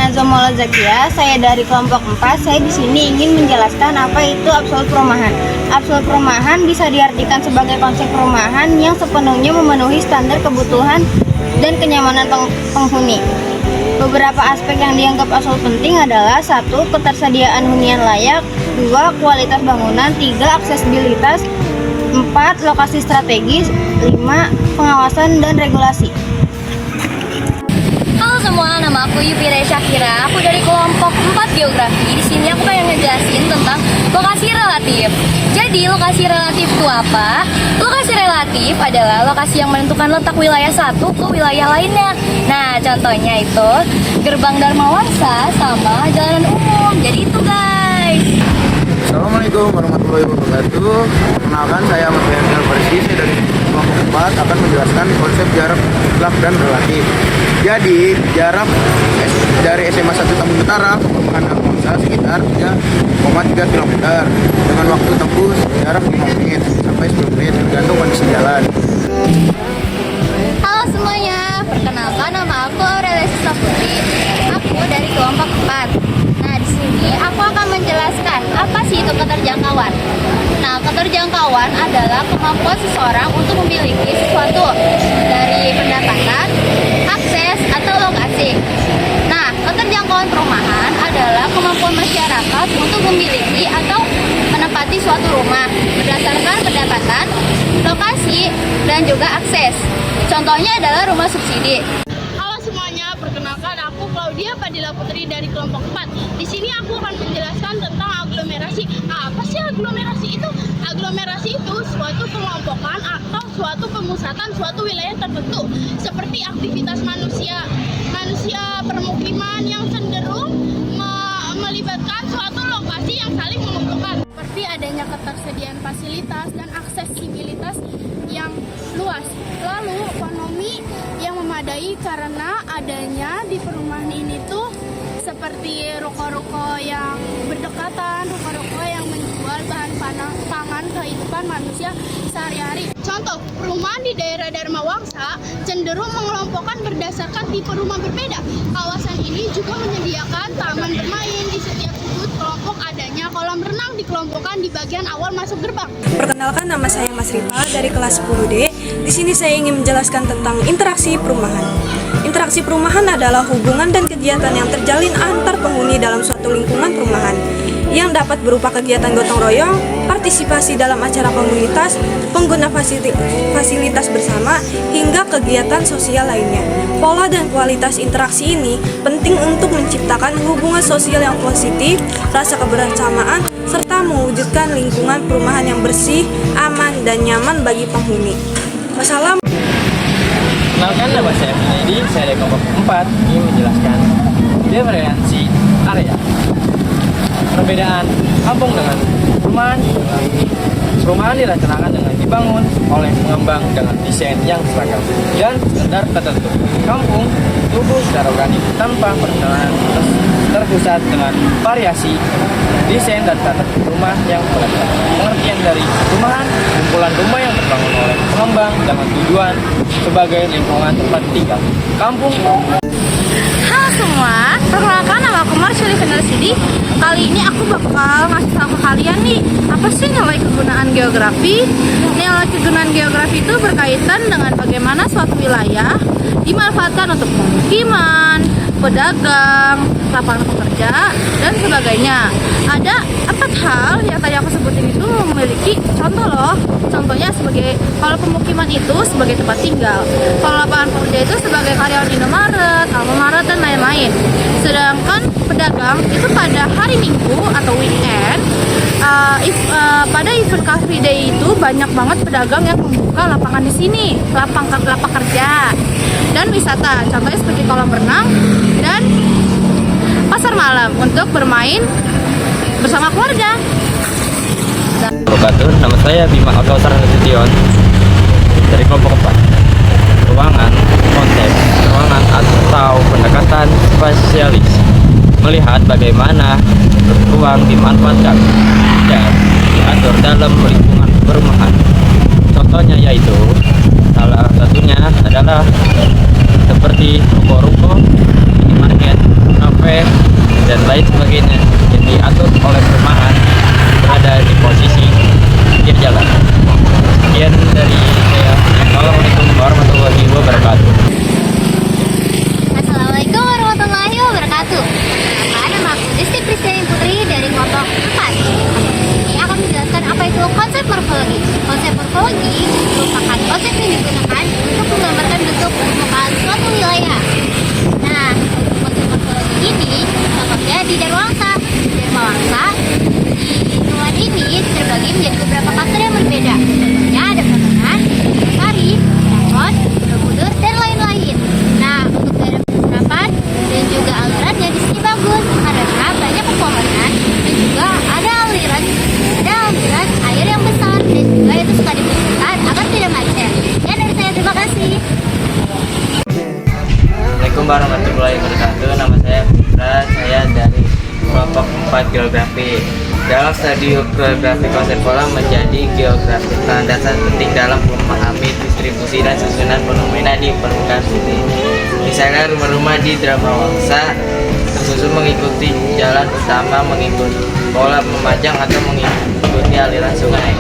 Nazomola Zakia, saya dari kelompok 4. Saya di sini ingin menjelaskan apa itu absolut perumahan. Absolut perumahan bisa diartikan sebagai konsep perumahan yang sepenuhnya memenuhi standar kebutuhan dan kenyamanan penghuni. Beberapa aspek yang dianggap absolut penting adalah 1. Ketersediaan hunian layak, 2. Kualitas bangunan, 3. Aksesibilitas, 4. Lokasi strategis, 5. Pengawasan dan regulasi. Halo semua, nama aku Yupira Syakira. Aku dari kelompok 4 Geografi. Di sini aku pengen ngejelasin tentang lokasi relatif. Jadi, lokasi relatif itu apa? Lokasi relatif adalah lokasi yang menentukan letak wilayah satu ke wilayah lainnya. Nah, contohnya itu gerbang Dharma Wangsa sama jalanan umum. Jadi itu, guys. Assalamualaikum warahmatullahi wabarakatuh. Perkenalkan, saya Ahmad Riansyah Farisi. Saya dari kelompok 4 akan menjelaskan konsep jarak mutlak dan relatif. Jadi, jarak dari SMA 1 Tambun Utara ke Perumahan Dharma Wangsa sekitar 3,3 km dengan waktu tempuh jarak 5 menit sampai 10 menit tergantung kondisi jalan. Halo semuanya, perkenalkan nama aku Aurelia Siswa Putri. Aku dari kelompok 4. Nah, di sini aku akan menjelaskan apa sih itu keterjangkauan. Nah, keterjangkauan adalah kemampuan seseorang untuk memiliki sesuatu dari pendapatan, akses, atau lokasi. Nah, keterjangkauan perumahan adalah kemampuan masyarakat untuk memiliki atau menempati suatu rumah berdasarkan pendapatan, lokasi, dan juga akses. Contohnya adalah rumah subsidi. Halo semuanya, perkenalkan aku Claudia Fadila Putri dari kelompok 4. Di sini aku akan menjelaskan tentang aglomerasi. Apa sih aglomerasi itu? Aglomerasi itu suatu kelompokan atau suatu pemusatan suatu wilayah tertentu, seperti aktivitas manusia permukiman yang cenderung melibatkan suatu lokasi yang saling menguntungkan, seperti adanya ketersediaan fasilitas dan aksesibilitas yang luas. Lalu ekonomi yang memadai karena adanya di perumahan ini tuh seperti ruko-ruko yang berdekatan, ruko-ruko yang menjual bahan pangan kehidupan manusia sehari-hari. Contoh, perumahan di daerah Dharma Wangsa cenderung mengelompokkan berdasarkan tipe rumah berbeda. Kawasan ini juga menyediakan taman bermain di setiap sudut kelompok, adanya kolam renang dikelompokkan di bagian awal masuk gerbang. Perkenalkan, nama saya Mas Rifa dari kelas 10D. Di sini saya ingin menjelaskan tentang interaksi perumahan. Interaksi perumahan adalah hubungan dan kegiatan yang terjalin antar penghuni dalam suatu lingkungan perumahan yang dapat berupa kegiatan gotong royong, partisipasi dalam acara komunitas, pengguna fasilitas bersama, hingga kegiatan sosial lainnya. Pola dan kualitas interaksi ini penting untuk menciptakan hubungan sosial yang positif, rasa kebersamaan, serta mewujudkan lingkungan perumahan yang bersih, aman, dan nyaman bagi penghuni. Wassalamualaikum. Kenalkan, nama saya Finedi, saya dari kelompok 4 ingin menjelaskan diferensi area. Perbedaan kampung dengan perumahan. Perumahan direncanakan dengan dibangun oleh pengembang dengan desain yang seragam dan standar tertentu. Kampung tumbuh secara organik tanpa perencanaan terpusat dengan variasi desain dan tata rumah yang beragam. Pengertian dari perumahan, kumpulan rumah yang terbangun oleh pengembang dengan tujuan sebagai lingkungan tempat tinggal. Kampung. Halo semua, perkenalkan nama aku Marsyuli Fenersidi. Kali ini aku bakal ngasih tahu ke kalian nih, apa sih nilai kegunaan geografi? Nilai kegunaan geografi itu berkaitan dengan bagaimana suatu wilayah dimanfaatkan untuk pemukiman, pedagang, lapangan pekerja, dan sebagainya. Ada 4 hal yang tadi aku sebutin itu memiliki contoh loh. Contohnya sebagai, kalau pemukiman itu sebagai tempat tinggal, kalau lapangan pekerja itu sebagai karyawan Indomaret, Alfamaret, dan lain-lain. Sedangkan pedagang itu pada hari Minggu atau weekend, pada event Car Free Day itu banyak banget pedagang yang membuka lapangan di sini, lapak kerja dan wisata. Contohnya seperti kolam renang dan pasar malam untuk bermain bersama keluarga. Wabarakatuh, nama saya Bima Akausar Nasution dari kelompok 4. Ruangan, konteks ruangan atau pendekatan spasialis, melihat bagaimana ruang dimanfaatkan dan diatur dalam lingkungan perumahan. Contohnya yaitu salah satunya adalah seperti ruko-ruko, supermarket, kafe, dan lain sebagainya yang diatur oleh perumahan berada di posisi pinggir jalan. Sekian dari saya. Assalamualaikum warahmatullahi wabarakatuh. Assalamualaikum warahmatullahi wabarakatuh. Nama aku Desti Pristiani Putri dari kelompok 4. Ini akan menjelaskan apa itu konsep morfologi. Konsep morfologi merupakan konsep yang digunakan untuk menggambarkan bentuk permukaan suatu wilayah. Nah, konsep morfologi ini contohnya di Darmawangsa. Darmawangsa di lingkungan ini terbagi menjadi beberapa klaster yang berbeda. Contohnya ada Prambanan, Sari, Keraton, Borobudur, dan lain-lain. Nah, untuk daerah penerapan dan juga alirannya di sini bagus karena banyak pepohonan dan juga ada aliran air yang besar dan juga itu suka dibersihkan agar tidak macet. Ya, dari saya terima kasih. Assalamualaikum warahmatullahi wabarakatuh. Nama saya Putra, saya dari kelompok 4 geografi. Dalam studi geografi, konsep pola menjadi geografi landasan penting dalam memahami distribusi dan susunan fenomena di permukaan bumi. Misalnya rumah-rumah di Darmawangsa tersusun mengikuti jalan utama, mengikuti pola memanjang atau mengikuti aliran sungai.